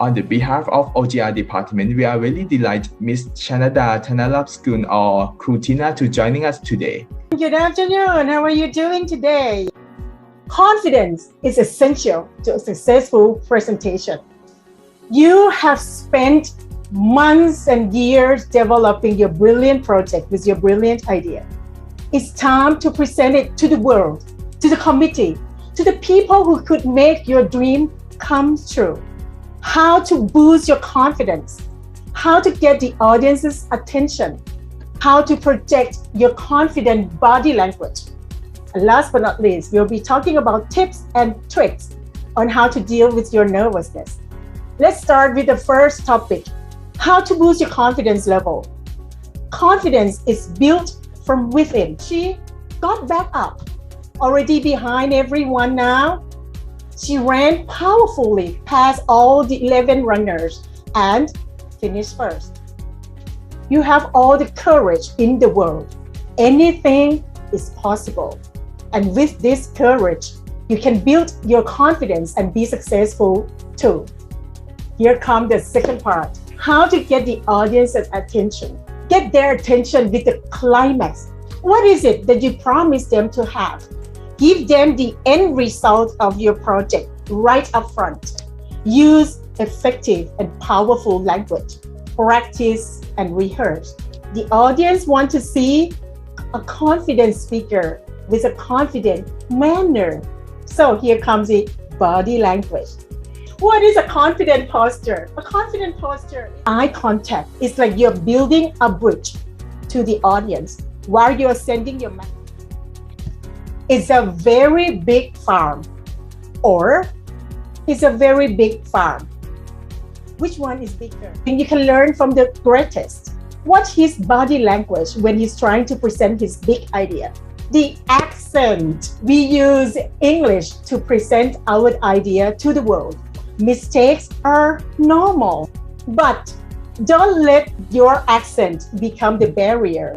On the behalf of OGR department, we are really delighted Ms. Chanada Thanalapskun or Krutina to joining us today. Good afternoon. How are you doing today? Confidence is essential to a successful presentation. You have spent months and years developing your brilliant project with your brilliant idea. It's time to present it to the world, to the committee, to the people who could make your dream come true. How to boost your confidence, how to get the audience's attention, how to project your confident body language. And last but not least, we'll be talking about tips and tricks on how to deal with your nervousness. Let's start with the first topic, how to boost your confidence level. Confidence is built from within. She got back up, already behind everyone now. She ran powerfully past all the 11 runners and finished first. You have all the courage in the world. Anything is possible. And with this courage, you can build your confidence and be successful too. Here comes the second part, how to get the audience's attention. Get their attention with the climax. What is it that you promised them to have? Give them the end result of your project right up front. Use effective and powerful language. Practice and rehearse. The audience wants to see a confident speaker with a confident manner. So here comes the body language. What is a confident posture? A confident posture, eye contact. It's like you're building a bridge to the audience while you're sending your message. It's a very big farm, or it's a very big farm. Which one is bigger? And you can learn from the greatest. Watch his body language when he's trying to present his big idea. The accent. We use English to present our idea to the world. Mistakes are normal, but don't let your accent become the barrier.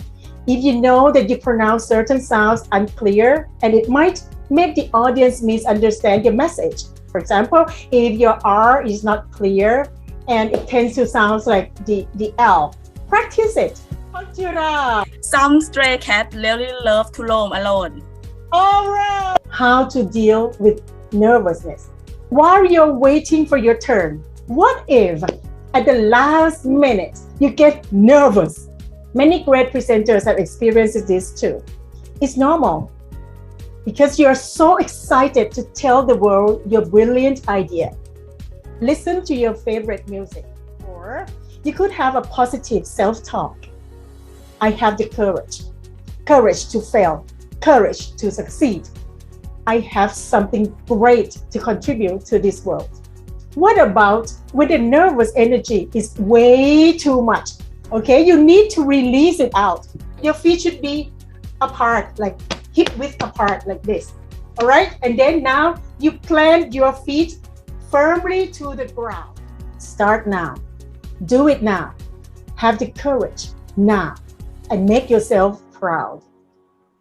If you know that you pronounce certain sounds unclear, and it might make the audience misunderstand your message. For example, if your R is not clear and it tends to sound like the L, practice it. Some stray cats really love to roam alone. All right. How to deal with nervousness. While you're waiting for your turn, what if at the last minute you get nervous? Many great presenters have experienced this too. It's normal because you're so excited to tell the world your brilliant idea. Listen to your favorite music, or you could have a positive self-talk. I have the courage to fail, courage to succeed. I have something great to contribute to this world. What about when the nervous energy is way too much? Okay, you need to release it out. Your feet should be apart, like hip width apart like this. All right, and then now you plant your feet firmly to the ground. Start now. Do it now. Have the courage now and make yourself proud.